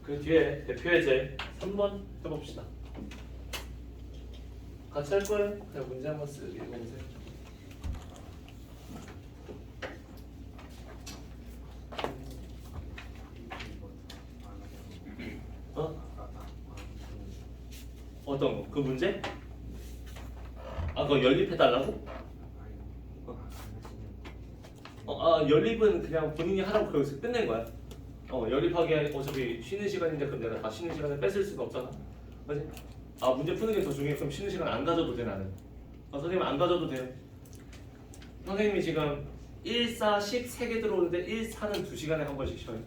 그 뒤에 대표 예제 3번 해봅시다. 같이 할 거예요. 그냥 문제 한번 쓰고 읽어보세요. 어떤 거? 그 문제? 그거 연립해달라고? 연립은 그냥 본인이 하라고 거기서 끝낸 거야. 연립하기 어차피 쉬는 시간인데 그럼 내가 다 쉬는 시간에 뺏을 수가 없잖아. 맞지? 문제 푸는 게 더 중요해. 그럼 쉬는 시간 안 가져도 돼 나는. 선생님 안 가져도 돼요. 선생님이 지금 1, 4, 10 3개 들어오는데 1, 4는 2시간에 한 번씩 쉬어요.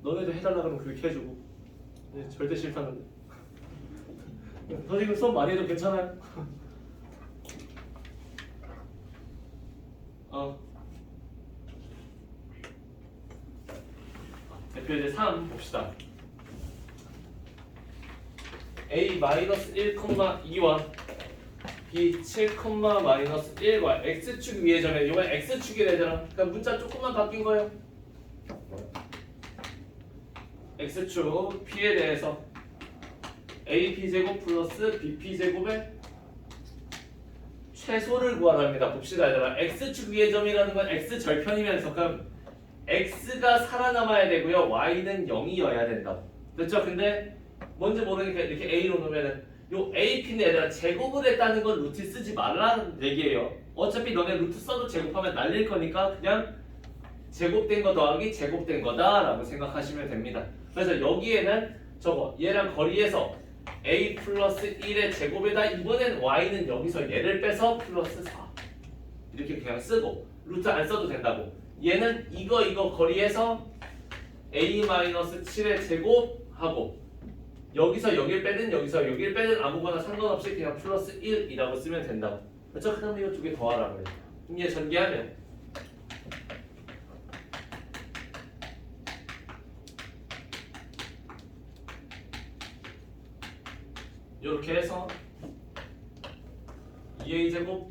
너네도 해달라 그러면 그렇게 해주고. 절대 싫다는데. 선생님 수업 많이 해도 괜찮아요? 대표 예제 3 봅시다. a-1,2와 b 7,-1과 x축 위의 점에 이번 x축이 되잖아. 그러니까 문자 조금만 바뀐 거예요. x축 p에 대해서 ap제곱 플러스 bp제곱의 최소를 구하랍니다. 봅시다 얘들아. x축 위의 점이라는 건 x절편이면서 그럼 x가 살아남아야 되고요. y는 0이어야 된다. 됐죠? 근데 뭔지 모르니까 이렇게 a로 놓으면은 요 ap는 얘들아 제곱을 했다는 건 루트 쓰지 말라는 얘기예요. 어차피 너네 루트 써도 제곱하면 날릴 거니까 그냥 제곱된 거 더하기 제곱된 거다 라고 생각하시면 됩니다. 그래서 여기에는 저거 얘랑 거리에서 a 플러스 1의 제곱에다 이번엔 y는 여기서 얘를 빼서 플러스 4 이렇게 그냥 쓰고 루트 안 써도 된다고. 얘는 이거 거리에서 a-7의 제곱하고 여기서 여길 빼든 여기서 여길 빼든 아무거나 상관없이 그냥 플러스 1이라고 쓰면 된다고. 그렇죠? 그 다음에 이거 두 개 더하라고 해요. 그럼 얘 전개하면 이렇게 해서 2a제곱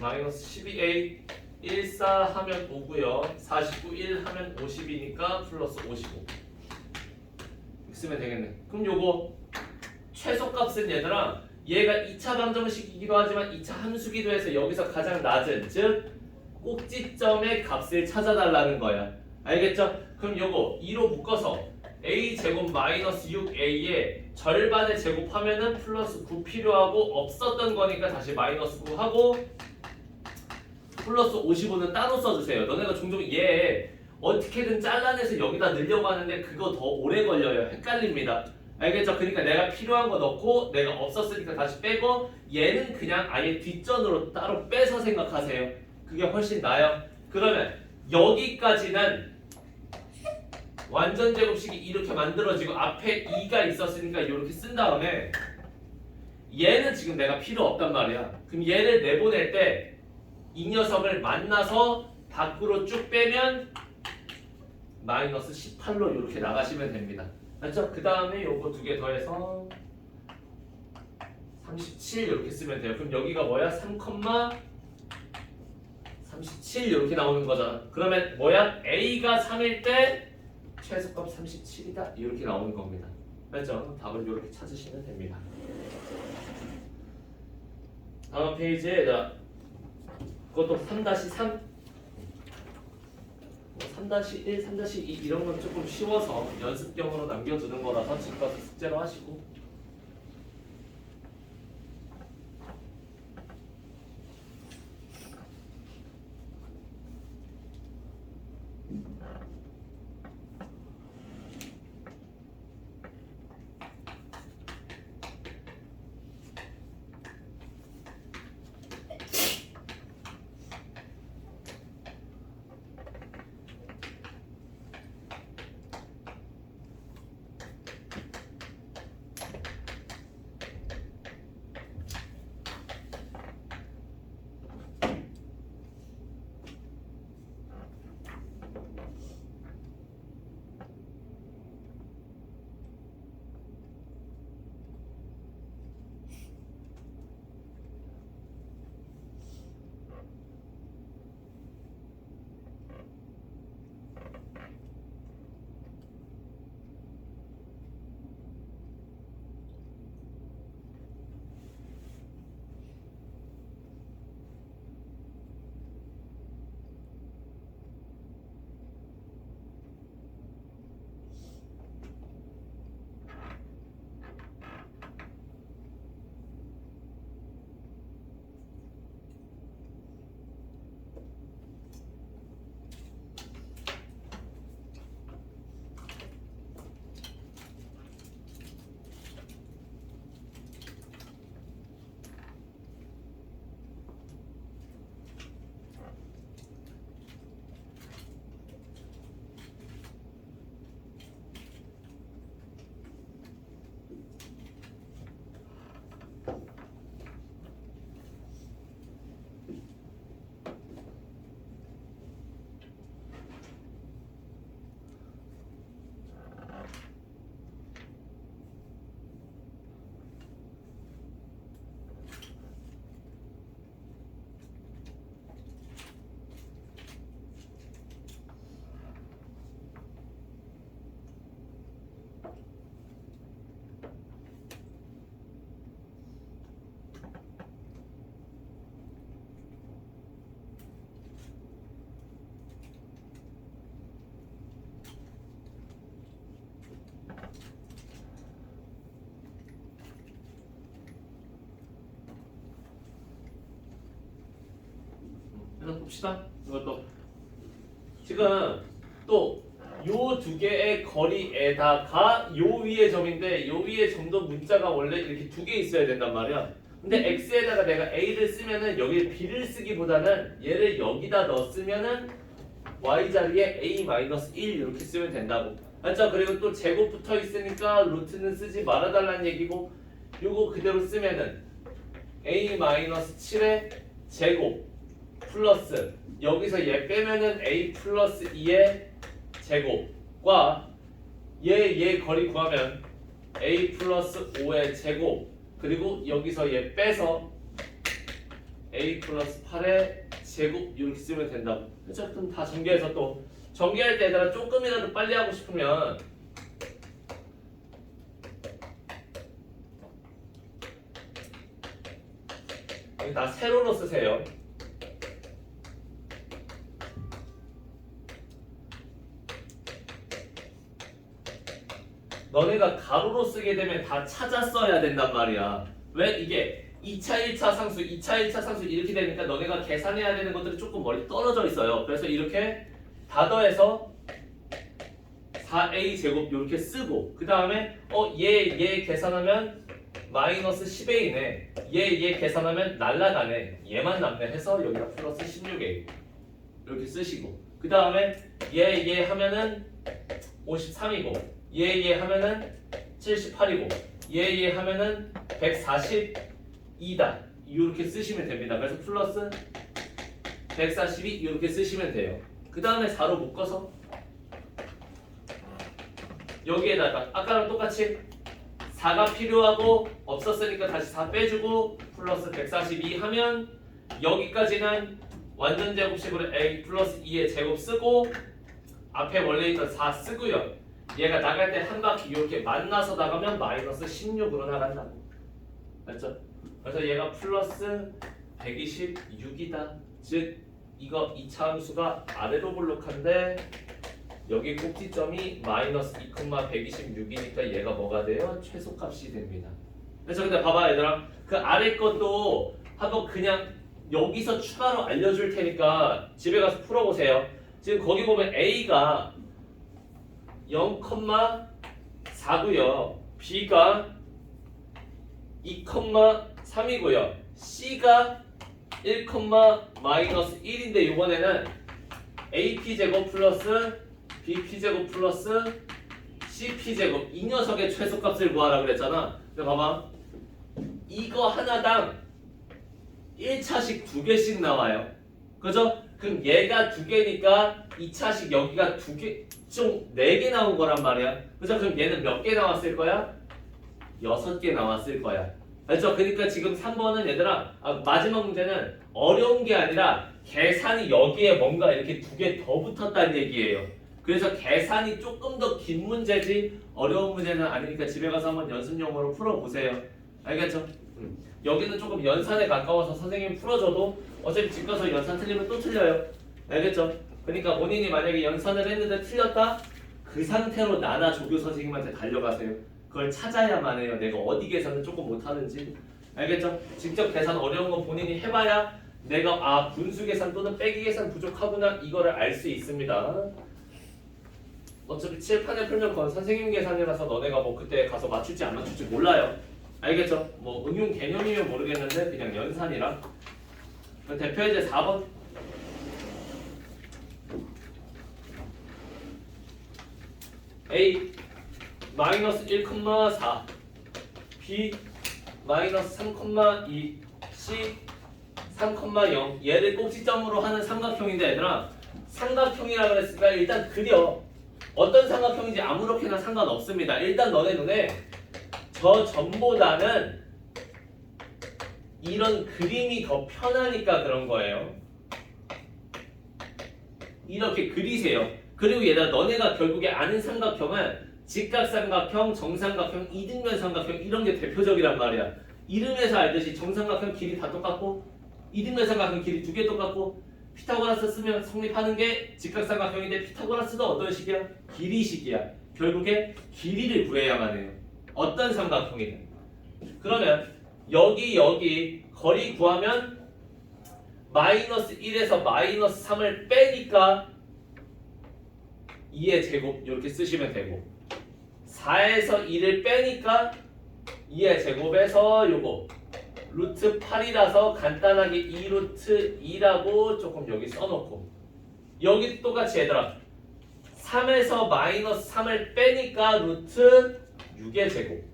마이너스 12a 14 하면 5고요. 49 1 하면 50이니까 플러스 55 쓰면 되겠네. 그럼 요거 최소값은 얘들아 얘가 2차 방정식이기도 하지만 2차 함수기도 해서 여기서 가장 낮은 즉 꼭지점의 값을 찾아달라는 거야. 알겠죠? 그럼 요거 2로 묶어서 a제곱 마이너스 6a에 절반의 제곱하면은 플러스 9 필요하고 없었던 거니까 다시 마이너스 9 하고 플러스 55는 따로 써주세요. 너네가 종종 얘 어떻게든 잘라내서 여기다 넣으려고 하는데 그거 더 오래 걸려요. 헷갈립니다. 알겠죠? 그러니까 내가 필요한 거 넣고 내가 없었으니까 다시 빼고 얘는 그냥 아예 뒷전으로 따로 빼서 생각하세요. 그게 훨씬 나아요. 그러면 여기까지는 완전 제곱식이 이렇게 만들어지고 앞에 2가 있었으니까 이렇게 쓴 다음에 얘는 지금 내가 필요 없단 말이야. 그럼 얘를 내보낼 때 이 녀석을 만나서 밖으로 쭉 빼면 마이너스 18로 이렇게 나가시면 됩니다. 맞죠? 그 다음에 요거 두 개 더해서 37 이렇게 쓰면 돼요. 그럼 여기가 뭐야? 3,37 이렇게 나오는 거잖아. 그러면 뭐야? A가 3일 때 최소값 37이다 이렇게 나오는 겁니다. 맞죠? 답을 이렇게 찾으시면 됩니다. 다음 페이지에 그것도 3-3 3-1, 3-2 이런 건 조금 쉬워서 연습경으로 남겨두는 거라서 집 가서 숙제로 하시고 그럼 봅시다. 이것도 지금 또 요 두 개의 거리에다가 요 위의 점인데 요 위의 점도 문자가 원래 이렇게 두 개 있어야 된단 말이야. 근데 x에다가 내가 a를 쓰면은 여기 b를 쓰기보다는 얘를 여기다 넣었으면은 y 자리에 a-1 이렇게 쓰면 된다고. 맞죠? 그리고 또 제곱 붙어 있으니까 루트는 쓰지 말아달라는 얘기고, 요거 그대로 쓰면은 a-7의 제곱 플러스 여기서 얘 빼면은 a 플러스 2의 제곱과 얘 거리 구하면 a 플러스 5의 제곱, 그리고 여기서 얘 빼서 a 플러스 8의 제곱 이렇게 쓰면 된다고. 그렇죠? 그럼 다 전개해서 또 전개할 때 얘들아 조금이라도 빨리 하고 싶으면 여기 다 세로로 쓰세요. 너네가 가로로 쓰게 되면 다 찾아 써야 된단 말이야. 왜? 이게 2차 1차 상수, 2차 1차 상수 이렇게 되니까 너네가 계산해야 되는 것들이 조금 멀리 떨어져 있어요. 그래서 이렇게 다 더해서 4a 제곱 이렇게 쓰고, 그 다음에 얘 계산하면 마이너스 10a네, 얘 계산하면 날라가네, 얘만 남네 해서 여기다 플러스 16a 이렇게 쓰시고, 그 다음에 얘 하면은 53이고 얘 하면은 78이고 얘 하면은 142다 이렇게 쓰시면 됩니다. 그래서 플러스 142 이렇게 쓰시면 돼요. 그 다음에 4로 묶어서 여기에다가 아까랑 똑같이 4가 필요하고 없었으니까 다시 4 빼주고 플러스 142 하면 여기까지는 완전 제곱식으로 a 플러스 2의 제곱 쓰고 앞에 원래 있던 4 쓰고요. 얘가 나갈 때 한 바퀴 이렇게 만나서 나가면 마이너스 16으로 나간다고. 맞죠? 그래서 얘가 플러스 126이다. 즉 이거 2차 함수가 아래로 볼록한데 여기 꼭지점이 마이너스 2,126이니까 얘가 뭐가 돼요? 최소값이 됩니다. 그래서 근데 봐봐 얘들아, 그 아래 것도 한번 그냥 여기서 추가로 알려줄 테니까 집에 가서 풀어보세요. 지금 거기 보면 A가 0,4고요. B가 2,3이고요. C가 1,-1인데 이번에는 AP제곱 플러스 BP제곱 플러스 CP제곱 이 녀석의 최소값을 구하라 그랬잖아. 근데 봐봐, 이거 하나당 1차식 2개씩 나와요. 그죠? 그럼 얘가 2개니까 2차식 여기가 2개, 총 4개 나온 거란 말이야. 그죠? 그럼 얘는 몇 개 나왔을 거야? 6개 나왔을 거야. 알죠? 그러니까 지금 3번은 얘들아, 마지막 문제는 어려운 게 아니라 계산이 여기에 뭔가 이렇게 2개 더 붙었다는 얘기예요. 그래서 계산이 조금 더 긴 문제지 어려운 문제는 아니니까 집에 가서 한번 연습용으로 풀어보세요. 알겠죠? 여기는 조금 연산에 가까워서 선생님이 풀어줘도 어차피 집 가서 연산 틀리면 또 틀려요. 알겠죠? 그러니까 본인이 만약에 연산을 했는데 틀렸다? 그 상태로 나나 조교 선생님한테 달려가세요. 그걸 찾아야만 해요. 내가 어디 계산을 조금 못하는지. 알겠죠? 직접 계산 어려운 건 본인이 해봐야 내가 분수 계산 또는 빼기 계산 부족하구나 이거를 알 수 있습니다. 어차피 칠판에 풀면 그건 선생님 계산이라서 너네가 뭐 그때 가서 맞출지 안 맞출지 몰라요. 알겠죠? 뭐 응용 개념이면 모르겠는데 그냥 연산이라. 대표예제 4번. A 마이너스 1,4 B 마이너스 3,2 C 3,0 얘를 꼭지점으로 하는 삼각형인데 얘들아, 삼각형이라 그랬으니까 일단 그려. 어떤 삼각형인지 아무렇게나 상관없습니다. 일단 너네 눈에 저 점보다는 이런 그림이 더 편하니까 그런 거예요. 이렇게 그리세요. 그리고 얘들아, 너네가 결국에 아는 삼각형은 직각삼각형, 정삼각형, 이등변 삼각형 이런 게 대표적이란 말이야. 이름에서 알듯이 정삼각형 길이 다 똑같고 이등변 삼각형 길이 2개 똑같고 피타고라스 쓰면 성립하는 게 직각삼각형인데 피타고라스도 어떤 식이야? 길이식이야. 결국에 길이를 구해야만 해요. 어떤 삼각형이든. 그러면 여기 거리 구하면 마이너스 1에서 마이너스 3을 빼니까 2의 제곱 이렇게 쓰시면 되고 4에서 2를 빼니까 2의 제곱에서 요거 루트 8이라서 간단하게 2 루트 2라고 조금 여기 써놓고 여기 똑같이 얘들아 3에서 마이너스 3을 빼니까 루트 6의 제곱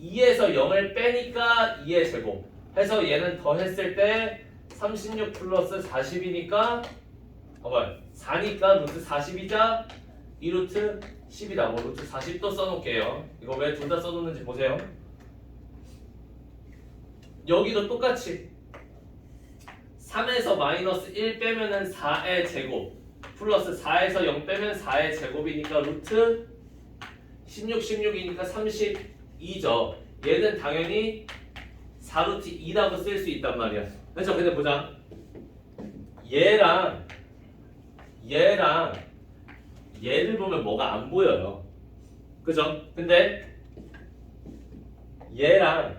2에서 0을 빼니까 2의 제곱 해서 얘는 더했을 때 36 플러스 40이니까 4니까 루트 40이자 2 루트 10이다. 뭐 루트 40도 써놓을게요. 이거 왜 둘 다 써놓는지 보세요. 여기도 똑같이 3에서 마이너스 1 빼면은 4의 제곱 플러스 4에서 0 빼면 4의 제곱이니까 루트 16이니까 32죠. 얘는 당연히 4루트 2라고 쓸 수 있단 말이야. 그렇죠? 근데 보자. 얘랑 얘를 보면 뭐가 안 보여요. 그죠? 근데 얘랑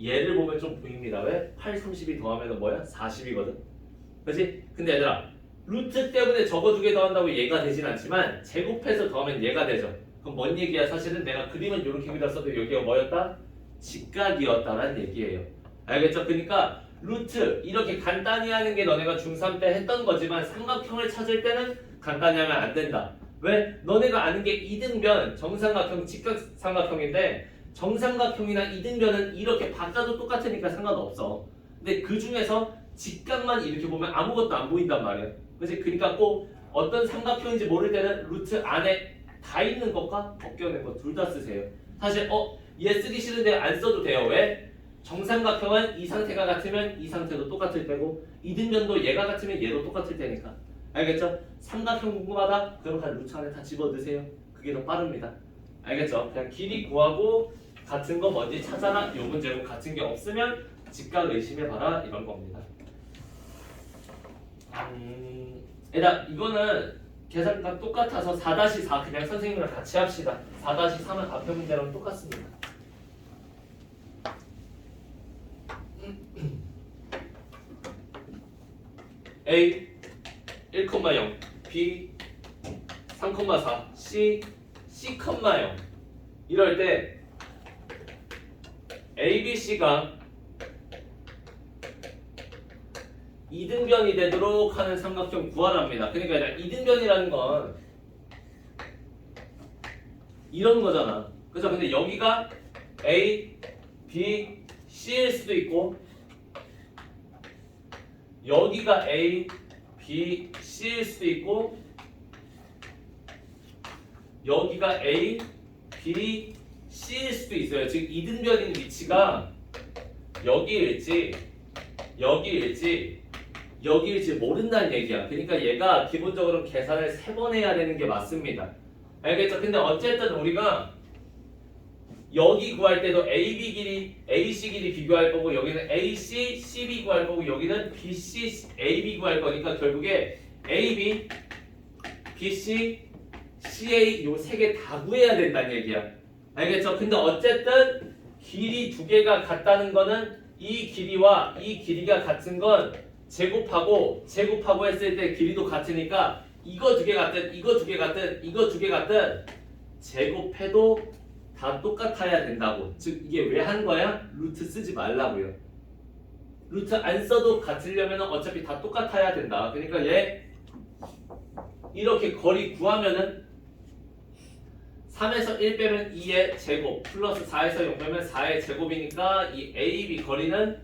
얘를 보면 좀 보입니다. 왜? 8, 32 더하면 뭐야? 40이거든. 그렇지? 근데 얘들아 루트 때문에 저거 두 개 더한다고 얘가 되진 않지만 제곱해서 더하면 얘가 되죠. 그럼 뭔 얘기야? 사실은 내가 그림은 이렇게 그렸어도 여기가 뭐였다? 직각이었다라는 얘기예요. 알겠죠? 그러니까 루트 이렇게 간단히 하는 게 너네가 중3 때 했던 거지만 삼각형을 찾을 때는 간단히 하면 안 된다. 왜? 너네가 아는 게 이등변, 정삼각형, 직각삼각형인데 정삼각형이나 이등변은 이렇게 바꿔도 똑같으니까 상관없어. 근데 그 중에서 직각만 이렇게 보면 아무것도 안 보인단 말이야. 그치? 그러니까 꼭 어떤 삼각형인지 모를 때는 루트 안에 다 있는 것과 벗겨낸 거 둘 다 쓰세요. 사실 얘 쓰기 싫은데 안 써도 돼요. 왜? 정삼각형은 이 상태가 같으면 이 상태도 똑같을 테고 이등변도 얘가 같으면 얘도 똑같을 테니까. 알겠죠? 삼각형 궁금하다? 그럼 그냥 루트 안에 다 집어넣으세요. 그게 더 빠릅니다. 알겠죠? 그냥 길이 구하고 같은 거 뭔지 찾아라. 요 문제고 같은 게 없으면 직각 의심해봐라 이런 겁니다. 일단 이거는 계산값 똑같아서 4-4 그냥 선생님이랑 같이 합시다. 4-3은 앞에 문제랑 똑같습니다. A 1,0 B 3,4 C 0 이럴 때 A, B, C가 이등변이 되도록 하는 삼각형 구하랍니다. 그러니까 이등변이라는 건 이런 거잖아. 그죠? 근데 여기가 A, B, C일 수도 있고 여기가 A, B, C일 수도 있고 여기가 A, B, C일 수도 있어요. 지금 이등변인 위치가 여기일지 여기일지 모른다는 얘기야. 그러니까 얘가 기본적으로 계산을 3번 해야 되는 게 맞습니다. 알겠죠? 근데 어쨌든 우리가 여기 구할 때도 AB 길이, AC 길이 비교할 거고 여기는 AC, CB 구할 거고 여기는 BC, AB 구할 거니까 결국에 AB, BC, CA 요 3개 다 구해야 된다는 얘기야. 알겠죠? 근데 어쨌든 길이 두 개가 같다는 거는 이 길이와 이 길이가 같은 건 제곱하고 했을 때 길이도 같으니까 이거 두 개 같든 이거 두 개 같든 이거 두 개 같든 제곱해도 다 똑같아야 된다고. 즉 이게 왜 한 거야? 루트 쓰지 말라고요. 루트 안 써도 같으려면 어차피 다 똑같아야 된다. 그러니까 얘 이렇게 거리 구하면은 3에서 1 빼면 2의 제곱 플러스 4에서 0 빼면 4의 제곱이니까 이 AB 거리는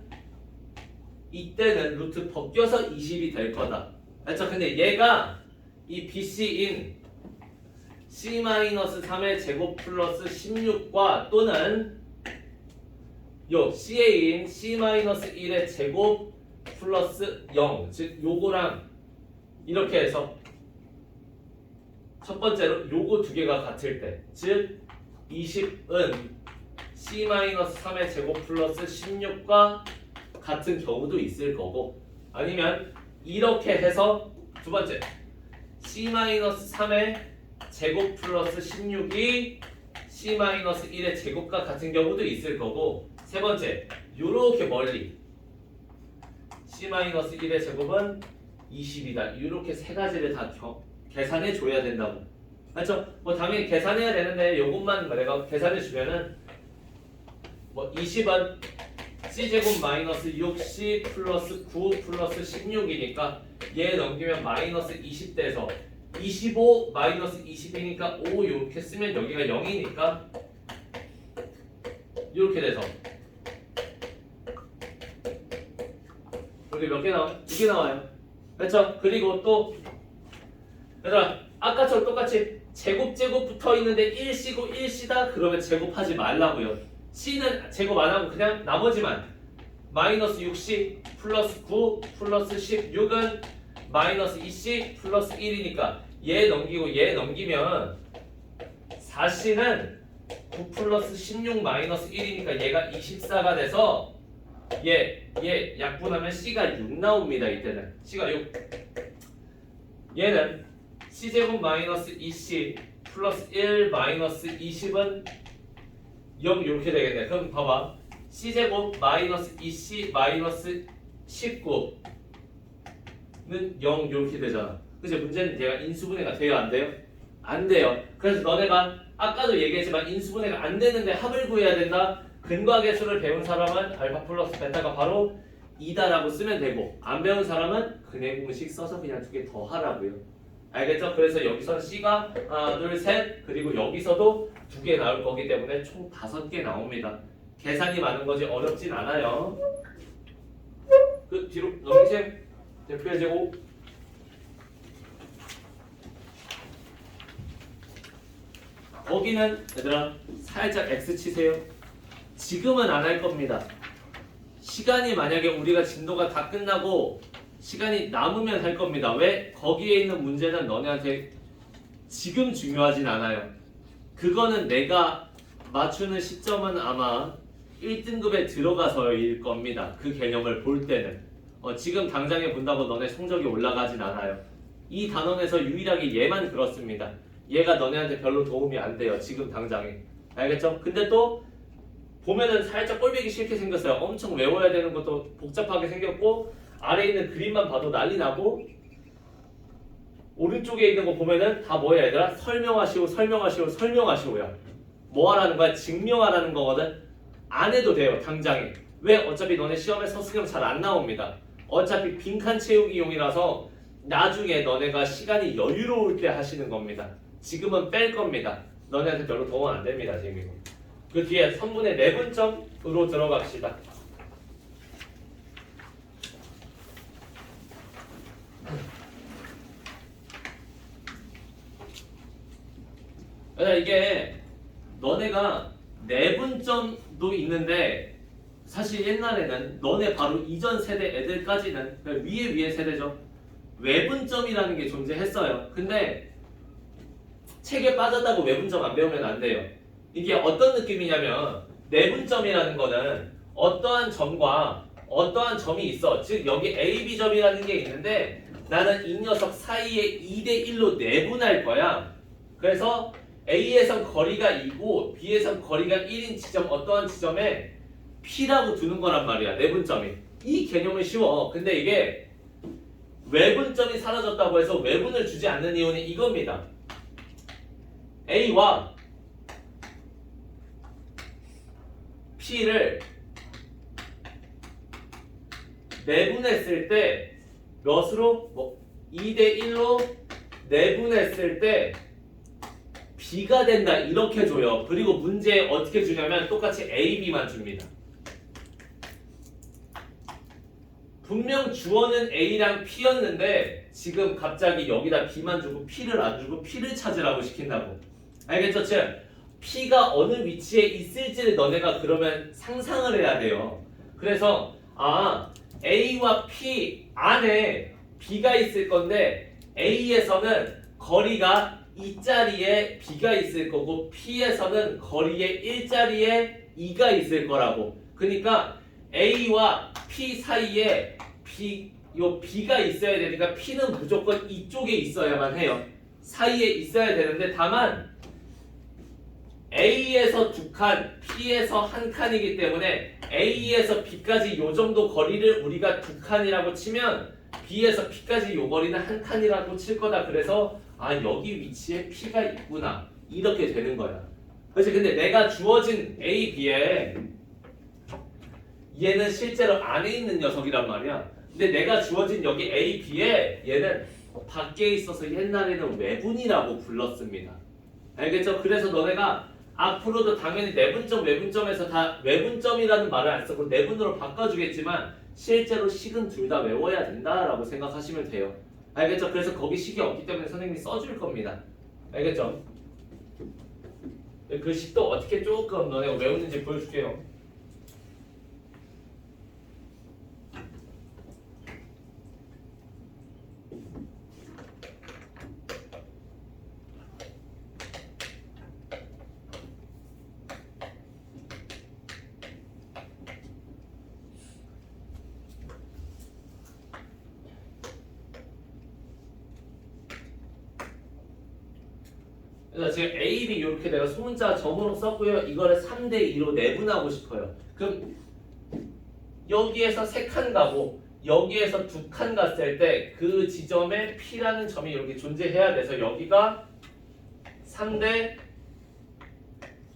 이때는 루트 벗겨서 20이 될 거다. 그렇죠? 근데 얘가 이 BC인 C-3의 제곱 플러스 16과 또는 요 CA인 C-1의 제곱 플러스 0 즉 요거랑 이렇게 해서 첫 번째로 요거 두 개가 같을 때 즉 20은 C-3의 제곱 플러스 16과 같은 경우도 있을 거고 아니면 이렇게 해서 두 번째 C-3의 제곱 플러스 16이 C-1의 제곱과 같은 경우도 있을 거고 세 번째 요렇게 멀리 C-1의 제곱은 20이다. 이렇게 세 가지를 다 계산해 줘야 된다고. 맞죠? 뭐 당연히 계산해야 되는데 요것만 내가 계산해 주면은 뭐 20은 C제곱 마이너스 6C 플러스 9 플러스 16이니까 얘 넘기면 마이너스 20 돼서 25 마이너스 20이니까 5 이렇게 쓰면 여기가 0이니까 이렇게 돼서 여기 몇 개 나와요? 2개 나와요. 그렇죠? 그리고 또 얘들아 아까처럼 똑같이 제곱 붙어 있는데 1C고 1C다 그러면 제곱하지 말라고요. C는 제곱 안 하고 그냥 나머지만 마이너스 6C 플러스 9 플러스 16은 마이너스 2C 플러스 1이니까 얘 넘기고 얘 넘기면 4C는 9 플러스 16 마이너스 1이니까 얘가 24가 돼서 얘 약분하면 C가 6 나옵니다. 이때는 C가 6. 얘는 C제곱 마이너스 2C 플러스 1 마이너스 20은 0 이렇게 되겠네. 그럼 봐봐. C제곱 마이너스 2C 마이너스 19는 0 이렇게 되잖아. 그치? 문제는 얘가 인수분해가 돼요? 안 돼요? 안 돼요. 그래서 너네가 아까도 얘기했지만 인수분해가 안 되는데 합을 구해야 된다. 근과계수를 배운 사람은 알파 플러스 베타가 바로 2다라고 쓰면 되고 안 배운 사람은 근해 공식 써서 그냥 2개 더 하라고요. 알겠죠? 그래서 여기서 C가 하나 둘 셋 그리고 여기서도 2개 나올 거기 때문에 총 5개 나옵니다. 계산이 많은 거지 어렵진 않아요. 그 뒤로 넘기세요. 대표의 제곱 거기는 얘들아 살짝 X 치세요. 지금은 안 할 겁니다. 시간이 만약에 우리가 진도가 다 끝나고 시간이 남으면 할 겁니다. 왜? 거기에 있는 문제는 너네한테 지금 중요하진 않아요. 그거는 내가 맞추는 시점은 아마 1등급에 들어가서일 겁니다. 그 개념을 볼 때는 지금 당장에 본다고 너네 성적이 올라가진 않아요. 이 단원에서 유일하게 얘만 그렇습니다. 얘가 너네한테 별로 도움이 안 돼요. 지금 당장에. 알겠죠? 근데 또 보면은 살짝 꼴보기 싫게 생겼어요. 엄청 외워야 되는 것도 복잡하게 생겼고 아래에 있는 그림만 봐도 난리 나고 오른쪽에 있는 거 보면은 다 뭐야 얘들아? 설명하시오야. 뭐 하라는 거야? 증명하라는 거거든. 안 해도 돼요. 당장에. 왜? 어차피 너네 시험에서 수능 잘 안 나옵니다. 어차피 빈칸 채우기용이라서 나중에 너네가 시간이 여유로울 때 하시는 겁니다. 지금은 뺄 겁니다. 너네한테 별로 도움 안 됩니다. 지금. 그 뒤에 3분의 내분점으로 들어갑시다. 이게 너네가 내분점도 있는데 사실 옛날에는 너네 바로 이전 세대 애들까지는 위에 세대죠. 외분점이라는 게 존재했어요. 근데 책에 빠졌다고 외분점 안 배우면 안 돼요. 이게 어떤 느낌이냐면 내분점이라는 거는 어떠한 점과 어떠한 점이 있어. 즉 여기 A, B점이라는 게 있는데 나는 이 녀석 사이에 2대1로 내분할 거야. 그래서 A에선 거리가 2고 B에선 거리가 1인 지점 어떠한 지점에 P라고 두는 거란 말이야. 내분점이. 이 개념은 쉬워. 근데 이게 외분점이 사라졌다고 해서 외분을 주지 않는 이유는 이겁니다. A와 P를 내분했을 때 몇으로? 2대1로 내분했을 때 B가 된다 이렇게 줘요. 그리고 문제에 어떻게 주냐면 똑같이 A, B만 줍니다. 분명 주어는 A랑 P였는데 지금 갑자기 여기다 B만 주고 P를 안 주고 P를 찾으라고 시킨다고. 알겠죠? 즉 P가 어느 위치에 있을지를 너네가 그러면 상상을 해야 돼요. 그래서 A와 P 안에 B가 있을 건데 A에서는 거리가 2자리에 B가 있을 거고 P에서는 거리의 1자리에 2가 있을 거라고. 그러니까 A와 P 사이에 B가 있어야 되니까 P는 무조건 이쪽에 있어야만 해요. 사이에 있어야 되는데 다만 A에서 2칸, P에서 1칸이기 때문에 A에서 B까지 요 정도 거리를 우리가 2칸이라고 치면 B에서 P까지 요 거리는 1칸이라고 칠 거다. 그래서 아 여기 위치에 P가 있구나 이렇게 되는 거야. 그렇지. 근데 내가 주어진 A, B에 얘는 실제로 안에 있는 녀석이란 말이야. 근데 내가 주어진 여기 A, B에 얘는 밖에 있어서 옛날에는 외분이라고 불렀습니다. 알겠죠? 그래서 너네가 앞으로도 당연히 내분점, 외분점에서 다 외분점이라는 말을 안 쓰고 내분으로 바꿔주겠지만 실제로 식은 둘 다 외워야 된다라고 생각하시면 돼요. 알겠죠? 그래서 거기 식이 없기 때문에 선생님이 써줄 겁니다. 알겠죠? 그 식도 어떻게 조금 너네가 외우는지 보여줄게요. 그래서 지금 A, B 이렇게 내가 소문자 점으로 썼고요. 이거를 3대2로 내분하고 싶어요. 그럼 여기에서 3칸 가고 여기에서 2칸 갔을 때 그 지점에 P라는 점이 이렇게 존재해야 돼서 여기가 3대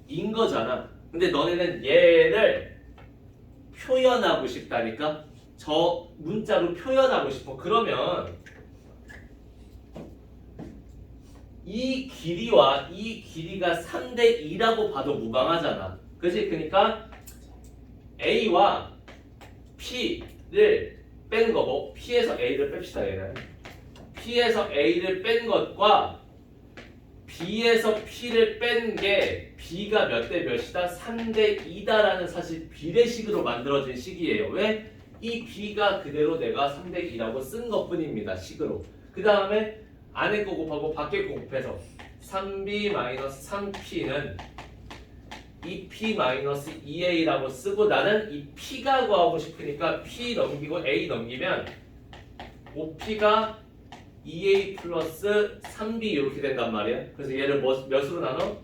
2인 거잖아. 근데 너네는 얘를 표현하고 싶다니까? 저 문자로 표현하고 싶어. 그러면 이 길이와 이 길이가 3대 2라고 봐도 무방하잖아. 그치? 그러니까 A와 P를 뺀 거고 P에서 A를 뺍시다. 얘는 P에서 A를 뺀 것과 B에서 P를 뺀 게 B가 몇 대 몇이다? 3대 2다라는 사실 비례식으로 만들어진 식이에요. 왜? 이 B가 그대로 내가 3대 2라고 쓴 것뿐입니다. 식으로. 그 다음에 안에 거 곱하고 밖에 거 곱해서 3b-3p는 2p-2a라고 쓰고 나는 이 p가 구하고 싶으니까 p 넘기고 a 넘기면 5p가 2a 플러스 3b 이렇게 된단 말이야. 그래서 얘를 몇으로 나눠?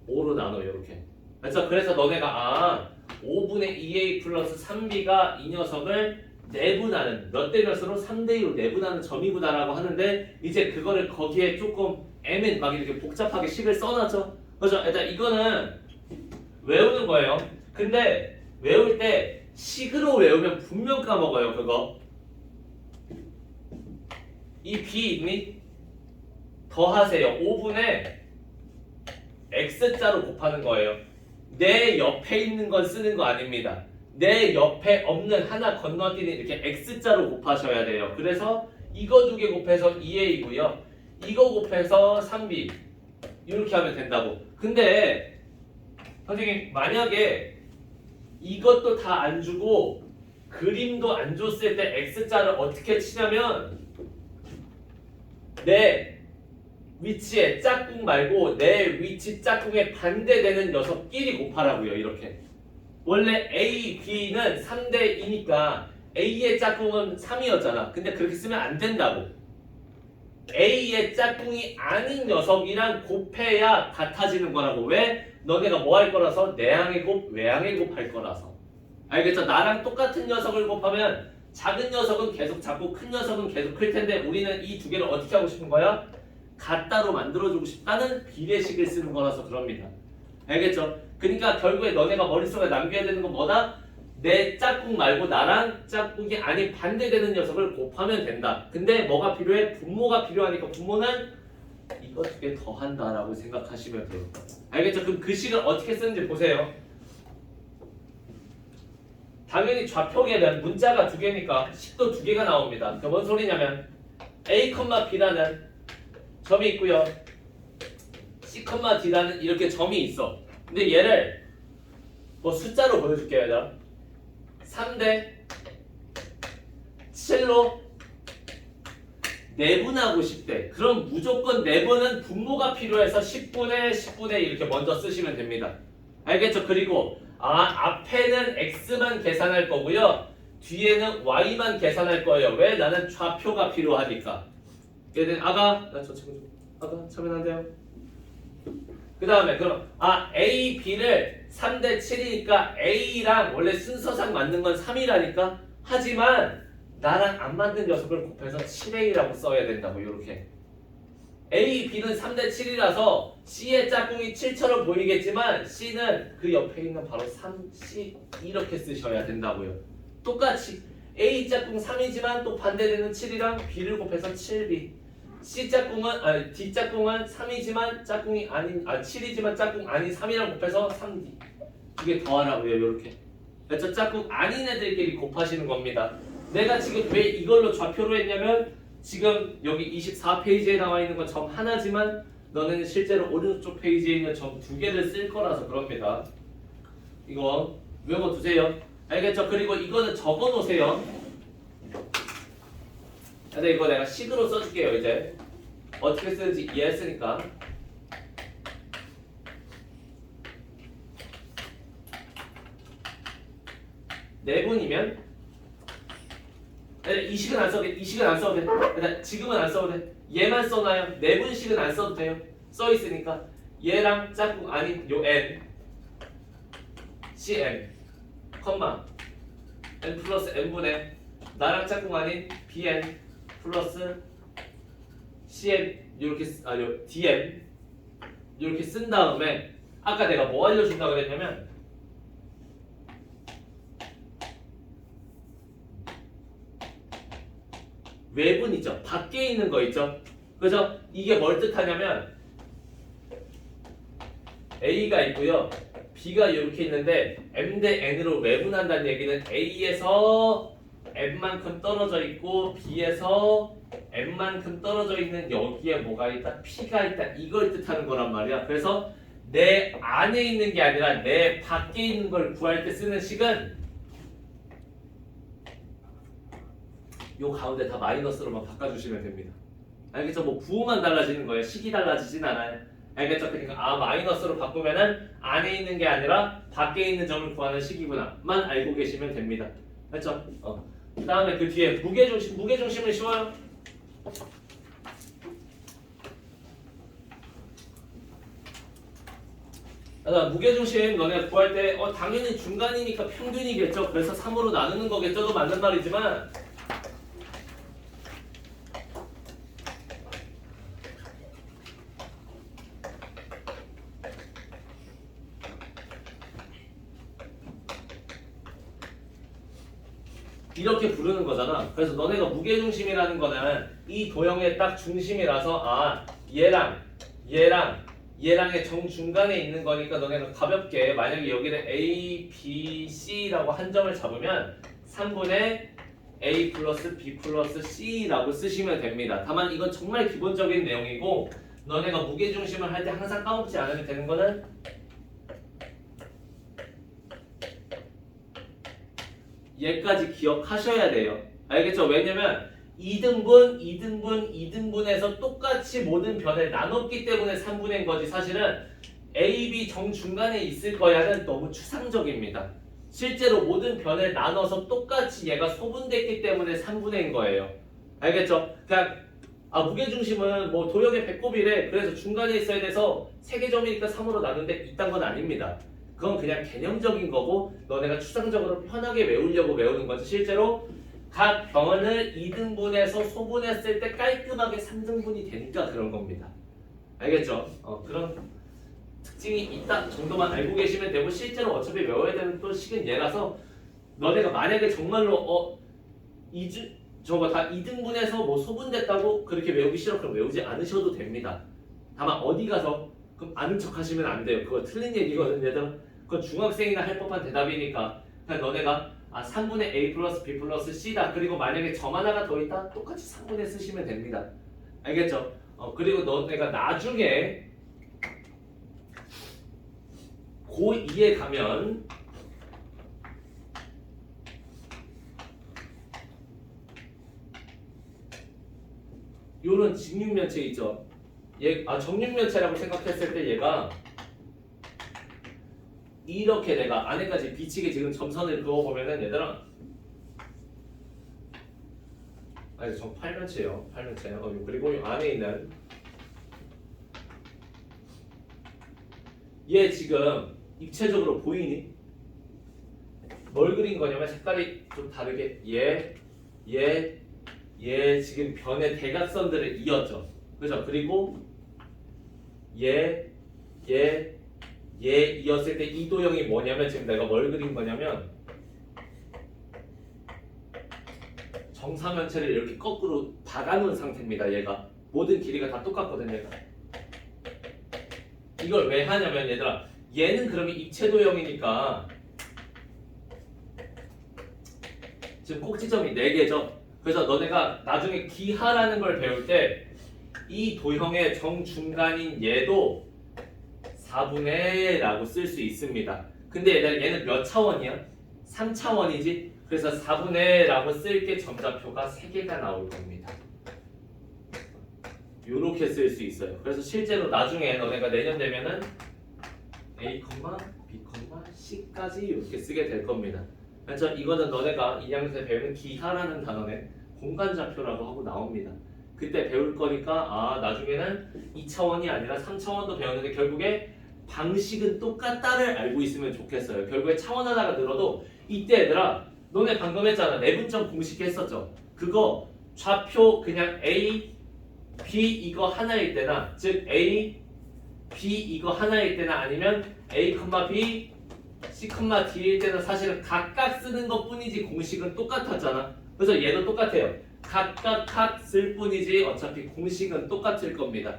5로 나눠 이렇게. 그래서 너네가 5분의 2a 플러스 3b가 이 녀석을 내분하는 몇 대 몇으로 3대 2로 내분하는 점이구나라고 하는데 이제 그거를 거기에 조금 막 이렇게 복잡하게 식을 써놨죠. 그렇죠? 일단 이거는 외우는 거예요. 근데 외울 때 식으로 외우면 분명 까먹어요. 그거 이 B 있니? 더하세요. 5분의 X자로 곱하는 거예요. 내 옆에 있는 건 쓰는 거 아닙니다. 내 옆에 없는 하나 건너뛰는 이렇게 X자로 곱하셔야 돼요. 그래서 이거 두 개 곱해서 2A고요. 이거 곱해서 3B 이렇게 하면 된다고. 근데 선생님 만약에 이것도 다 안 주고 그림도 안 줬을 때 X자를 어떻게 치냐면 내 위치에 짝꿍 말고 내 위치 짝꿍에 반대되는 녀석끼리 곱하라고요. 이렇게. 원래 A, B는 3대 2니까 A의 짝꿍은 3이었잖아. 근데 그렇게 쓰면 안 된다고. A의 짝꿍이 아닌 녀석이랑 곱해야 같아지는 거라고. 왜? 너네가 뭐 할 거라서? 내항의 곱, 외항의 곱 할 거라서. 알겠죠? 나랑 똑같은 녀석을 곱하면 작은 녀석은 계속 작고 큰 녀석은 계속 클 텐데 우리는 이 두 개를 어떻게 하고 싶은 거야? 같다로 만들어주고 싶다는 비례식을 쓰는 거라서 그럽니다. 알겠죠? 그러니까 결국에 너네가 머릿속에 남겨야 되는 건 뭐다? 내 짝꿍 말고 나랑 짝꿍이 아닌 반대되는 녀석을 곱하면 된다. 근데 뭐가 필요해? 분모가 필요하니까 분모는 이거 두 개 더한다라고 생각하시면 돼요. 알겠죠? 그럼 그 식을 어떻게 쓰는지 보세요. 당연히 좌표계는 문자가 두 개니까 식도 두 개가 나옵니다. 그게 뭔 소리냐면 A, B라는 점이 있고요. C, D라는 이렇게 점이 있어. 근데 얘를 뭐 숫자로 보여줄게요. 얘들아. 3대 7로 내분하고 싶대. 그럼 무조건 내분은 분모가 필요해서 10분의 이렇게 먼저 쓰시면 됩니다. 알겠죠? 그리고 앞에는 x만 계산할 거고요. 뒤에는 y만 계산할 거예요. 왜? 나는 좌표가 필요하니까. 얘는 나 저 친구 좀 참여는 안 돼요. 그 다음에 그럼 A, B를 3대 7이니까 A랑 원래 순서상 맞는 건 3이라니까 하지만 나랑 안 맞는 녀석을 곱해서 7A라고 써야 된다고 이렇게 A, B는 3대 7이라서 C의 짝꿍이 7처럼 보이겠지만 C는 그 옆에 있는 바로 3C 이렇게 쓰셔야 된다고요. 똑같이 A 짝꿍 3이지만 또 반대되는 7이랑 B를 곱해서 7B C 짝꿍은 D 짝꿍은 3이지만 짝꿍이 아닌 7이지만 짝꿍 아닌 3이랑 곱해서 3D 두 개 더하라고요. 이렇게 그래서 짝꿍 아닌 애들끼리 곱하시는 겁니다. 내가 지금 왜 이걸로 좌표로 했냐면 지금 여기 24페이지에 나와 있는 건 점 하나지만 너는 실제로 오른쪽 페이지에 있는 점 두 개를 쓸 거라서 그럽니다. 이거 외워두세요. 알겠죠? 그리고 이거는 적어놓으세요. 근데 이거 내가 식으로 써줄게요. 이제 어떻게 쓰는지 이해했으니까. 네 분이면 이 식은 안 써도 돼. 이 식은 안 써도 돼. 일단 지금은 안 써도 돼. 얘만 써놔요. 네 분씩은 안 써도 돼요. 써 있으니까 얘랑 짝꿍 아닌 요 n cn 컴마 n 플러스 n분의 나랑 짝꿍 아닌 bn 플러스 cn 이렇게 요 dn 이렇게 쓴 다음에 아까 내가 뭐 알려준다 그랬냐면 외분 있죠. 밖에 있는 거 있죠. 그죠? 이게 뭘 뜻하냐면 A가 있고요. B가 이렇게 있는데 M 대 N으로 외분한다는 얘기는 A에서 M만큼 떨어져 있고 B에서 M만큼 떨어져 있는 여기에 뭐가 있다? P가 있다. 이걸 뜻하는 거란 말이야. 그래서 내 안에 있는 게 아니라 내 밖에 있는 걸 구할 때 쓰는 식은 요 가운데 다 마이너스로만 바꿔주시면 됩니다. 알겠죠? 뭐 부호만 달라지는 거예요. 식이 달라지진 않아요. 알겠죠? 그러니까 마이너스로 바꾸면은 안에 있는 게 아니라 밖에 있는 점을 구하는 식이구나만 알고 계시면 됩니다. 알죠? 그 다음에 그 뒤에 무게중심은 쉬워요. 무게중심 너네가 구할 때 당연히 중간이니까 평균이겠죠. 그래서 3으로 나누는 거겠죠도 맞는 말이지만 이렇게 부르는 거잖아. 그래서 너네가 무게중심이라는 거는 이 도형의 딱 중심이라서 얘랑의 정중간에 있는 거니까 너네가 가볍게 만약에 여기는 A, B, C라고 한 점을 잡으면 3분의 A 플러스 B 플러스 C라고 쓰시면 됩니다. 다만 이건 정말 기본적인 내용이고 너네가 무게중심을 할 때 항상 까먹지 않으면 되는 거는 얘까지 기억하셔야 돼요. 알겠죠? 왜냐면 2등분에서 똑같이 모든 변을 나눴기 때문에 3분의 거지 사실은 A, B 정중간에 있을 거야는 너무 추상적입니다. 실제로 모든 변을 나눠서 똑같이 얘가 소분됐기 때문에 3분의 거예요. 알겠죠? 그냥 무게중심은 뭐 도형의 배꼽이래. 그래서 중간에 있어야 돼서 3개점이니까 3으로 나눈데 이딴 건 아닙니다. 그건 그냥 개념적인 거고 너네가 추상적으로 편하게 외우려고 외우는 거지 실제로 각 병원을 2등분해서 소분했을 때 깔끔하게 3등분이 되니까 그런 겁니다. 알겠죠? 그런 특징이 있다 정도만 알고 계시면 되고 실제로 어차피 외워야 되는 또 식은 얘라서 너네가 만약에 정말로 저거 다 2등분해서 뭐 소분됐다고 그렇게 외우기 싫어 그럼 외우지 않으셔도 됩니다. 다만 어디 가서 그럼 아는 척 하시면 안 돼요. 그거 틀린 얘기거든 얘들아. 그건 중학생이나 할 법한 대답이니까 그냥 너네가 3분의 A 플러스 B 플러스 C다. 그리고 만약에 점 하나가 더 있다? 똑같이 3분의 쓰시면 됩니다. 알겠죠? 그리고 너네가 나중에 고2에 가면 요런 직육면체 있죠? 정육면체라고 생각했을 때 얘가 이렇게 내가 안에까지 비치게 지금 점선을 그어보면은 얘들아 저 팔면체예요. 팔면체. 그리고 이 안에 있는 얘 지금 입체적으로 보이니? 뭘 그린 거냐면 색깔이 좀 다르게 얘 지금 변의 대각선들을 이었죠. 그죠? 그리고 얘 이었을 때 이 도형이 뭐냐면 지금 내가 뭘 그린 거냐면 정사면체를 이렇게 거꾸로 박아놓은 상태입니다. 얘가 모든 길이가 다 똑같거든. 얘가 이걸 왜 하냐면 얘들아 얘는 그러면 입체 도형이니까 지금 꼭지점이 4개죠. 그래서 너네가 나중에 기하라는 걸 배울 때 이 도형의 정중간인 얘도 4분의 라고 쓸 수 있습니다. 근데 얘는 몇 차원이야? 3차원이지? 그래서 4분의 라고 쓸 게 점자표가 3개가 나올 겁니다. 요렇게 쓸 수 있어요. 그래서 실제로 나중에 너네가 내년 되면은 A, B, C까지 이렇게 쓰게 될 겁니다. 그래서 이거는 너네가 2학년 때 배우는 기하라는 단어에 공간좌표라고 하고 나옵니다. 그때 배울 거니까 나중에는 2차원이 아니라 3차원도 배우는데 결국에 방식은 똑같다를 알고 있으면 좋겠어요. 결국에 차원 하나가 늘어도 이때 얘들아 너네 방금 했잖아. 내분점 공식 했었죠. 그거 좌표 그냥 A, B 이거 하나일 때나 즉 A, B 이거 하나일 때나 아니면 A, B, C, D일 때는 사실은 각각 쓰는 것 뿐이지 공식은 똑같았잖아. 그래서 얘도 똑같아요. 각각 쓸 뿐이지 어차피 공식은 똑같을 겁니다.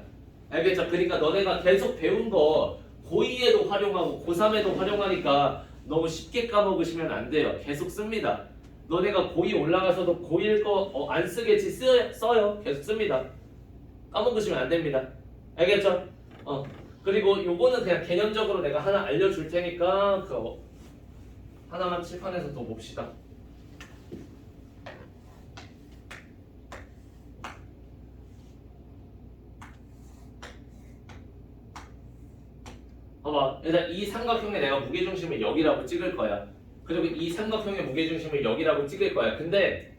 알겠죠? 그러니까 너네가 계속 배운 거 고2에도 활용하고 고3에도 활용하니까 너무 쉽게 까먹으시면 안 돼요. 계속 씁니다. 너네가 고2 올라가서도 고1 거 안 쓰겠지 써요. 계속 씁니다. 까먹으시면 안 됩니다. 알겠죠? 그리고 요거는 그냥 개념적으로 내가 하나 알려줄 테니까 그 하나만 칠판에서 더 봅시다. 봐봐. 일단 이 삼각형에 내가 무게중심을 여기라고 찍을 거야. 그리고 이 삼각형의 무게중심을 여기라고 찍을 거야. 근데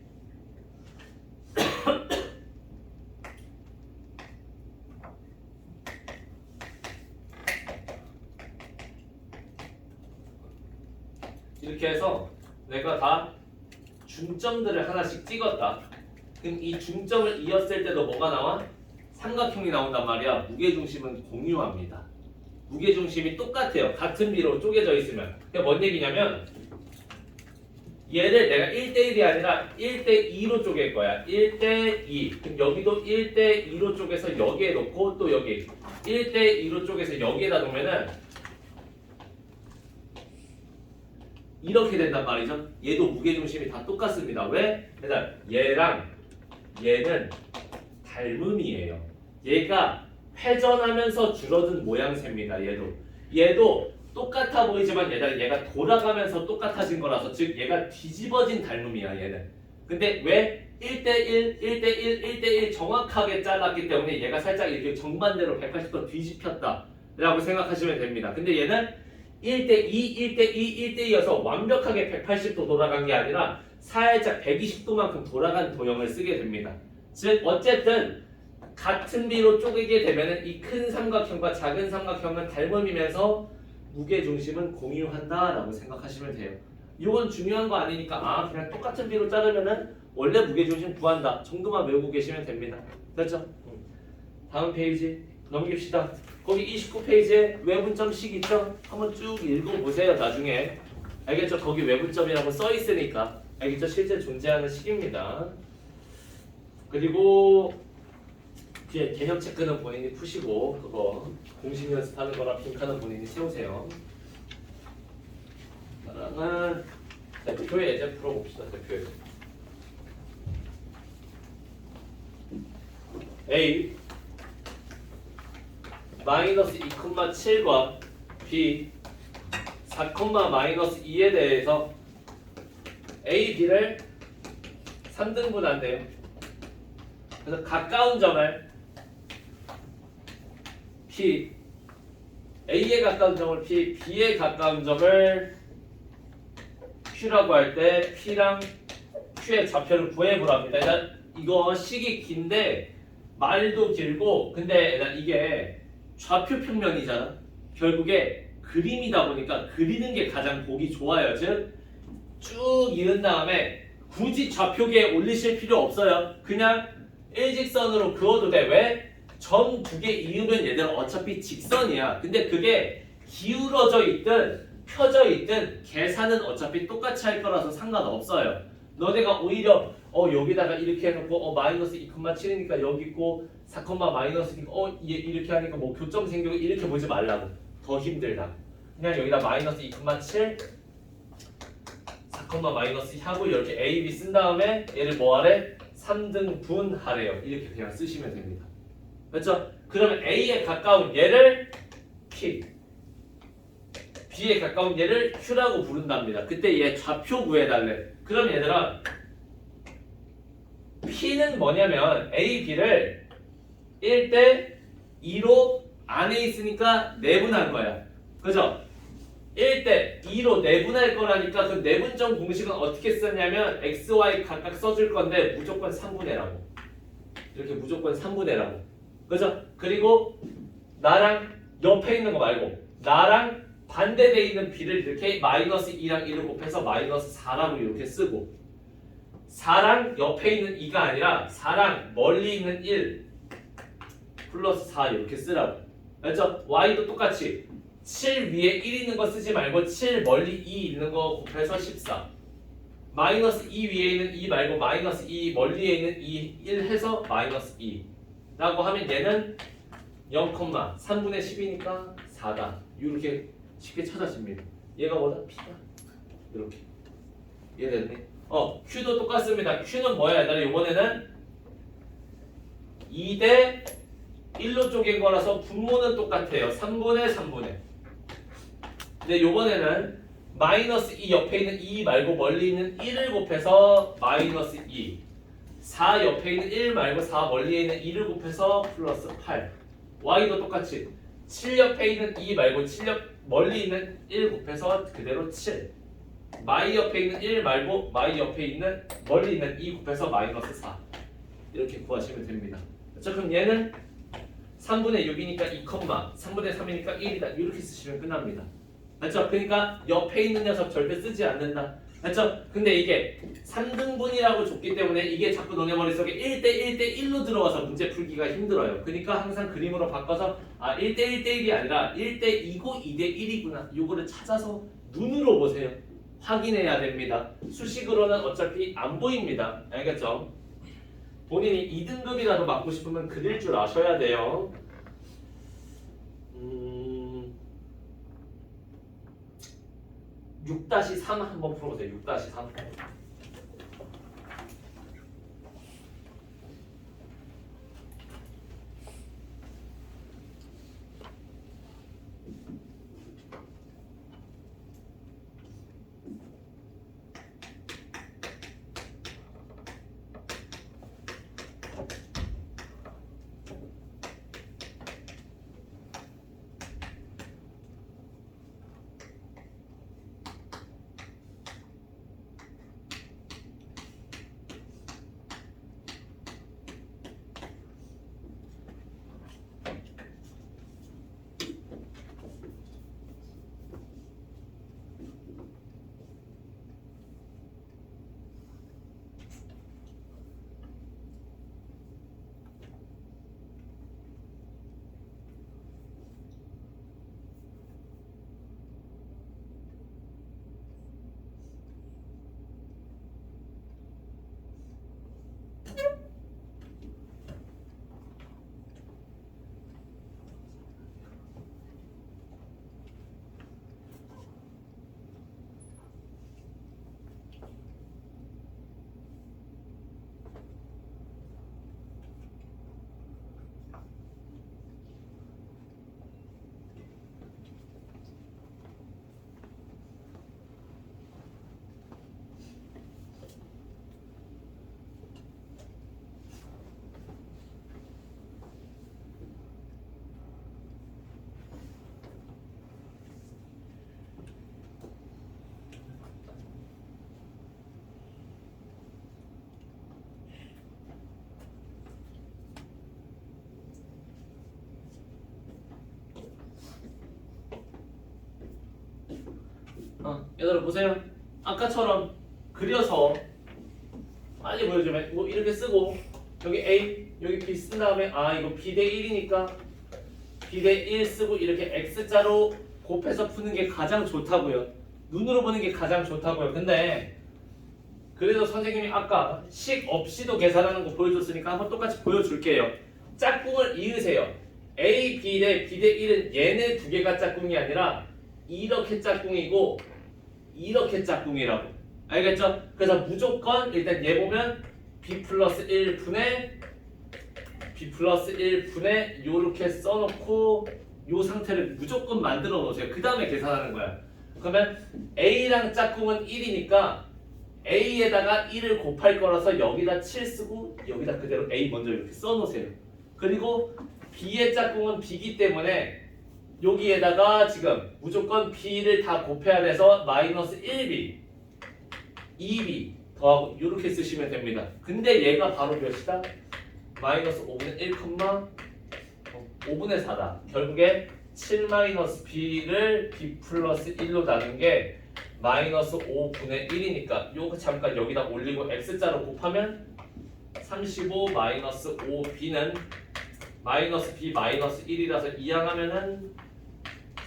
이렇게 해서 내가 다 중점들을 하나씩 찍었다. 그럼 이 중점을 이었을 때도 뭐가 나와? 삼각형이 나온단 말이야. 무게중심은 공유합니다. 무게중심이 똑같아요. 같은 비로 쪼개져 있으면. 그게 뭔 얘기냐면 얘를 내가 1대1이 아니라 1대2로 쪼갤 거야. 1대2. 그럼 여기도 1대2로 쪼개서 여기에 놓고 또 여기 1대2로 쪼개서 여기에다 놓으면은 이렇게 된단 말이죠. 얘도 무게중심이 다 똑같습니다. 왜? 일단 얘랑 얘는 닮음이에요. 얘가 회전하면서 줄어든 모양새입니다. 얘도 똑같아 보이지만 얘가 돌아가면서 똑같아진 거라서 즉 얘가 뒤집어진 닮음이야. 얘는. 근데 왜 1대1, 1대1, 1대1 정확하게 잘랐기 때문에 얘가 살짝 이렇게 정반대로 180도 뒤집혔다 라고 생각하시면 됩니다. 근데 얘는 1대2, 1대2, 1대2여서 완벽하게 180도 돌아간 게 아니라 살짝 120도만큼 돌아간 도형을 쓰게 됩니다. 즉 어쨌든 같은 비로 쪼개게 되면 이 큰 삼각형과 작은 삼각형은 닮음이면서 무게중심은 공유한다라고 생각하시면 돼요. 이건 중요한 거 아니니까 그냥 똑같은 비로 자르면은 원래 무게중심 구한다 정도만 외우고 계시면 됩니다. 됐죠? 다음 페이지 넘깁시다. 거기 29페이지에 외분점식 있죠? 한번 쭉 읽어보세요. 나중에 알겠죠? 거기 외분점이라고 써있으니까 알겠죠? 실제 존재하는 식입니다. 그리고 뒤에 개념 체크는 본인이 푸시고 그거 공식 연습하는 거랑 빈칸은 본인이 세우세요. 그러면 대표에 이제 풀어봅시다. 대표에 A 마이너스 2,7과 B 4,-2에 대해서 A, B를 3등분한대요. 그래서 가까운 점을 P, A에 가까운 점을 P, B에 가까운 점을 Q라고 할 때 P랑 Q의 좌표를 구해보랍니다. 일단 이거 식이 긴데 말도 길고 근데 일단 이게 좌표 평면이잖아. 결국에 그림이다 보니까 그리는 게 가장 보기 좋아요. 즉 쭉 이은 다음에 굳이 좌표계에 올리실 필요 없어요. 그냥 일직선으로 그어도 돼. 왜? 점 두 개 이으면 얘들은 어차피 직선이야. 근데 그게 기울어져 있든 펴져 있든 계산은 어차피 똑같이 할 거라서 상관없어요. 너네가 오히려 여기다가 이렇게 해놓고 마이너스 2,7이니까 여기 있고 4, 마이너스니까 얘 이렇게 하니까 뭐 교점 생기고 이렇게 보지 말라고. 더 힘들다. 그냥 여기다 마이너스 2,7 4, 마이너스 하고 이렇게 A, B 쓴 다음에 얘를 뭐 하래? 3등분 하래요. 이렇게 그냥 쓰시면 됩니다. 그렇죠? 그러면 A에 가까운 얘를 P, B에 가까운 얘를 Q라고 부른답니다. 그때 얘 좌표 구해달래. 그럼 얘들아 P는 뭐냐면 A, B를 1대 2로 안에 있으니까 내분한 거야. 그죠? 1대 2로 내분할 거라니까 그 내분점 공식은 어떻게 썼냐면 x, y 각각 써줄 건데 무조건 3분의라고. 이렇게 무조건 3분의라고. 그죠? 그리고 나랑 옆에 있는 거 말고 나랑 반대돼 있는 b를 이렇게 마이너스 2랑 1을 곱해서 마이너스 4라고 이렇게 쓰고 4랑 옆에 있는 2가 아니라 4랑 멀리 있는 1 플러스 4 이렇게 쓰라고. 알죠? y도 똑같이 7 위에 1 있는 거 쓰지 말고 7 멀리 2 있는 거 곱해서 14 마이너스 2 위에 있는 2 말고 마이너스 2 멀리에 있는 2 1 해서 마이너스 2 라고 하면 얘는 0,3분의 10이니까 4다. 이렇게 쉽게 찾아집니다. 얘가 뭐다? P다. 이렇게 이해됐네? Q도 똑같습니다. Q는 뭐야? 얘들아 이번에는 2대 1로 쪼갠 거라서 분모는 똑같아요. 3분의 3분의. 근데 요번에는 마이너스 2 옆에 있는 2 말고 멀리 있는 1을 곱해서 마이너스 2 4 옆에 있는 1 말고 4 멀리에 있는 2를 곱해서 플러스 8 y도 똑같이 7 옆에 있는 2 말고 7 옆 멀리 있는 1 곱해서 그대로 7 마이 옆에 있는 1 말고 마이 옆에 있는 멀리 있는 2 곱해서 마이너스 4 이렇게 구하시면 됩니다. 자 그럼 얘는 3분의 6이니까 2, 3분의 3이니까 1이다. 이렇게 쓰시면 끝납니다. 맞죠? 그러니까 옆에 있는 녀석 절대 쓰지 않는다. 맞죠? 근데 이게 3등분이라고 줬기 때문에 이게 자꾸 너네 머릿속에 1대 1대 1로 들어와서 문제 풀기가 힘들어요. 그러니까 항상 그림으로 바꿔서 1대 1대 1이 아니라 1대 2고 2대 1이구나. 요거를 찾아서 눈으로 보세요. 확인해야 됩니다. 수식으로는 어차피 안 보입니다. 알겠죠? 본인이 2등급이라도 맞고 싶으면 그릴 줄 아셔야 돼요. 6-3 한번 풀어보세요. 6-3. 얘들아 보세요. 아까처럼 그려서 빨리 보여주면 뭐 이렇게 쓰고 여기 A 여기 B 쓴 다음에 아 이거 B 대 1이니까 B 대 1 쓰고 이렇게 X자로 곱해서 푸는 게 가장 좋다고요. 눈으로 보는 게 가장 좋다고요. 근데 그래도 선생님이 아까 식 없이도 계산하는 거 보여줬으니까 한번 똑같이 보여줄게요. 짝꿍을 이으세요. A, B 대 B 대 1은 얘네 두 개가 짝꿍이 아니라 이렇게 짝꿍이고 이렇게 짝꿍이라고. 알겠죠? 그래서 무조건 일단 얘 보면 B 플러스 1분의 B 플러스 1분의 요렇게 써놓고 요 상태를 무조건 만들어 놓으세요. 그 다음에 계산하는 거야. 그러면 A랑 짝꿍은 1이니까 A에다가 1을 곱할 거라서 여기다 7 쓰고 여기다 그대로 A 먼저 이렇게 써놓으세요. 그리고 B의 짝꿍은 B이기 때문에 여기에다가 지금 무조건 B를 다 곱해야 돼서 마이너스 1B, 2B 더하고 이렇게 쓰시면 됩니다. 근데 얘가 바로 몇이다? 마이너스 5분의 1, 5분의 4다. 결국에 7 마이너스 B를 B 플러스 1로 나눈 게 마이너스 5분의 1이니까 요거 잠깐 여기다 올리고 X자로 곱하면 35 마이너스 5B는 마이너스 B 마이너스 1이라서 이항하면은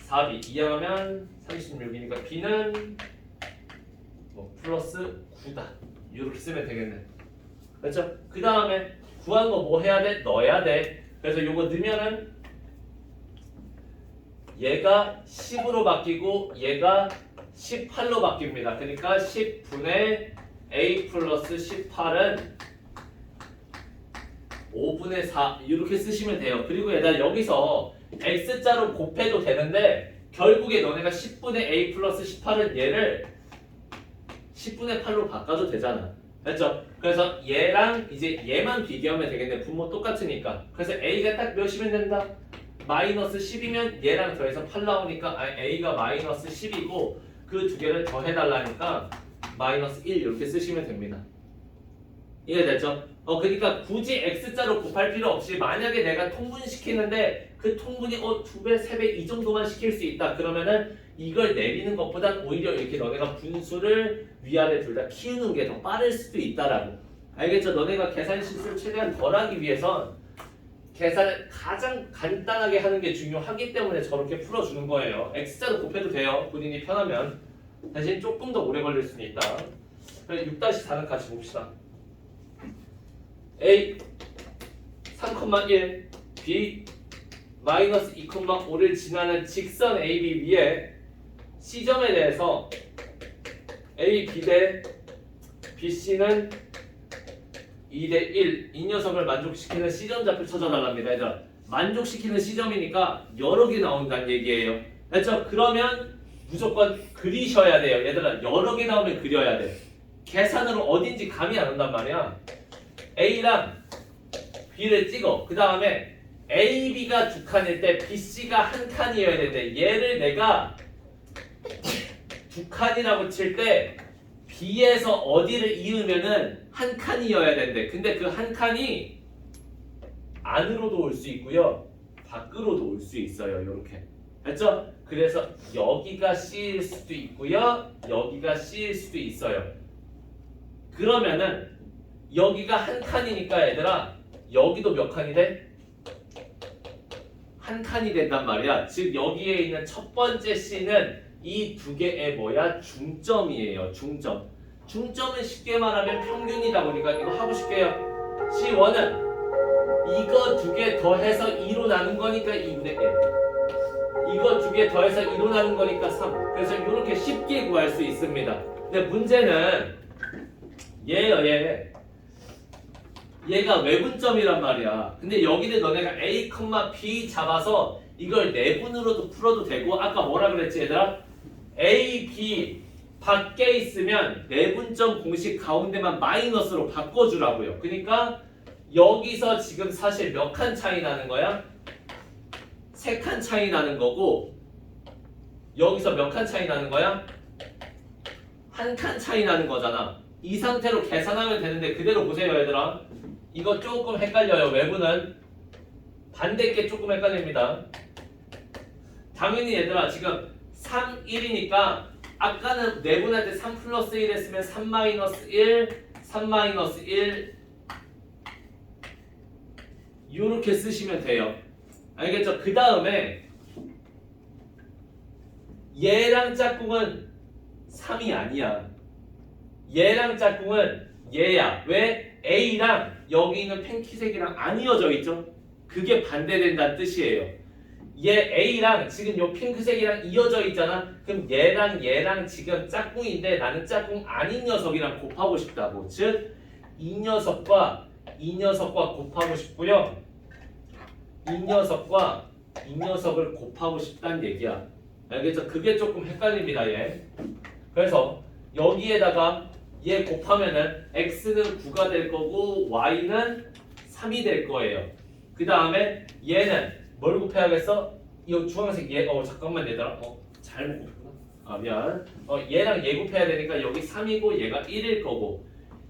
4B 이항하면 36이니까 B는 뭐 플러스 9다. 이렇게 쓰면 되겠네. 그렇죠? 그 다음에 구한 거 뭐 해야 돼? 넣어야 돼. 그래서 요거 넣으면은 얘가 10으로 바뀌고 얘가 18로 바뀝니다. 그러니까 10분의 A 플러스 18은 5분의 4 이렇게 쓰시면 돼요. 그리고 얘들아 여기서 X자로 곱해도 되는데 결국에 너네가 10분의 A 플러스 18은 얘를 10분의 8로 바꿔도 되잖아. 됐죠? 그래서 얘랑 이제 얘만 비교하면 되겠네. 분모 똑같으니까. 그래서 A가 딱 몇이면 된다? 마이너스 10이면 얘랑 더해서 8 나오니까 A가 마이너스 10이고 그 두 개를 더해달라니까 마이너스 1 이렇게 쓰시면 됩니다. 이해됐죠? 그러니까 굳이 X자로 곱할 필요 없이 만약에 내가 통분시키는데 그 통분이 2배, 3배 이 정도만 시킬 수 있다. 그러면은 이걸 내리는 것보단 오히려 이렇게 너네가 분수를 위아래 둘 다 키우는 게 더 빠를 수도 있다라고. 알겠죠? 너네가 계산 실수를 최대한 덜하기 위해선 계산을 가장 간단하게 하는 게 중요하기 때문에 저렇게 풀어주는 거예요. X자로 곱해도 돼요. 본인이 편하면. 대신 조금 더 오래 걸릴 수는 있다. 6-4는 같이 봅시다. A 3,1 B 마이너스 2,5를 지나는 직선 AB 위에 C점에 대해서 A, B 대 BC는 2대 1 이 녀석을 만족시키는 C점 좌표 찾아달랍니다. 얘들아 만족시키는 C점이니까 여러 개 나온다는 얘기예요. 됐죠? 그러면 무조건 그리셔야 돼요. 얘들아 여러 개 나오면 그려야 돼. 계산으로 어딘지 감이 안 온단 말이야. A랑 B를 찍어. 그 다음에 A, B가 두 칸일 때 BC가 한 칸이어야 되는데 얘를 내가 두 칸이라고 칠 때 B에서 어디를 이으면은 한 칸이어야 된대. 근데 그 한 칸이 안으로도 올 수 있고요. 밖으로도 올 수 있어요. 이렇게. 됐죠? 그래서 여기가 C일 수도 있고요. 여기가 C일 수도 있어요. 그러면은 여기가 한 칸이니까 얘들아 여기도 몇 칸이 돼? 한 칸이 된단 말이야. 즉 여기에 있는 첫 번째 C는 이 두 개의 뭐야? 중점이에요. 중점. 중점은 쉽게 말하면 평균이다 보니까 이거 하고 싶게요. C1은 이거 두 개 더해서 2로 나눈 거니까 2분의 1. 이거 두 개 더해서 2로 나눈 거니까 3. 그래서 이렇게 쉽게 구할 수 있습니다. 근데 문제는 얘가 외분점이란 말이야. 근데 여기는 너네가 A, B 잡아서 이걸 내분으로도 풀어도 되고 아까 뭐라 그랬지 얘들아? A, B 밖에 있으면 내분점 공식 가운데만 마이너스로 바꿔주라고요. 그러니까 여기서 지금 사실 몇 칸 차이 나는 거야? 3칸 차이 나는 거고 여기서 몇 칸 차이 나는 거야? 1칸 차이 나는 거잖아. 이 상태로 계산하면 되는데 그대로 보세요 얘들아. 이거 조금 헷갈려요. 외부는 반대께 조금 헷갈립니다. 당연히 얘들아 지금 3, 1이니까 아까는 내분할 때 3 플러스 1 했으면 3 마이너스 1, 3 마이너스 1 요렇게 쓰시면 돼요. 알겠죠? 그 다음에 얘랑 짝꿍은 3이 아니야. 얘랑 짝꿍은 얘야. 왜? A랑 여기 있는 핑키색이랑 안 이어져 있죠? 그게 반대된다는 뜻이에요. 얘 A랑 지금 요 핑크색이랑 이어져 있잖아. 그럼 얘랑 지금 짝꿍인데 나는 짝꿍 아닌 녀석이랑 곱하고 싶다고. 즉 이 녀석과 곱하고 싶고요. 이 녀석을 곱하고 싶다는 얘기야. 알겠죠? 그게 조금 헷갈립니다. 얘. 그래서 여기에다가 얘 곱하면은 x는 9가 될 거고 y는 3이 될 거예요. 그 다음에 얘는 뭘 곱해야겠어? 이 주황색 얘 잠깐만 얘들아 잘못 곱했구나. 미안. 얘랑 얘 곱해야 되니까 여기 3이고 얘가 1일 거고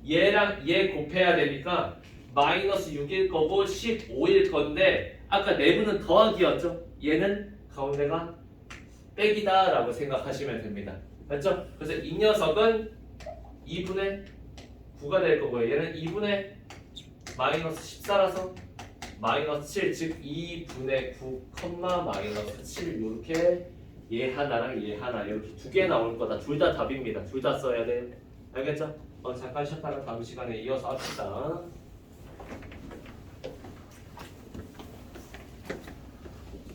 얘랑 얘 곱해야 되니까 마이너스 6일 거고 15일 건데 아까 내부는 더하기였죠? 얘는 가운데가 빼기다 라고 생각하시면 됩니다. 맞죠? 그래서 이 녀석은 2분의 9가 될 거고요. 얘는 2분의 마이너스 14라서 마이너스 7, 즉 2분의 9, 마이너스 7 이렇게 얘 하나랑 얘 하나 이렇게 두 개 나올 거다. 둘 다 답입니다. 둘 다 써야 돼요. 알겠죠? 잠깐 쉬었다가 다음 시간에 이어서 합시다.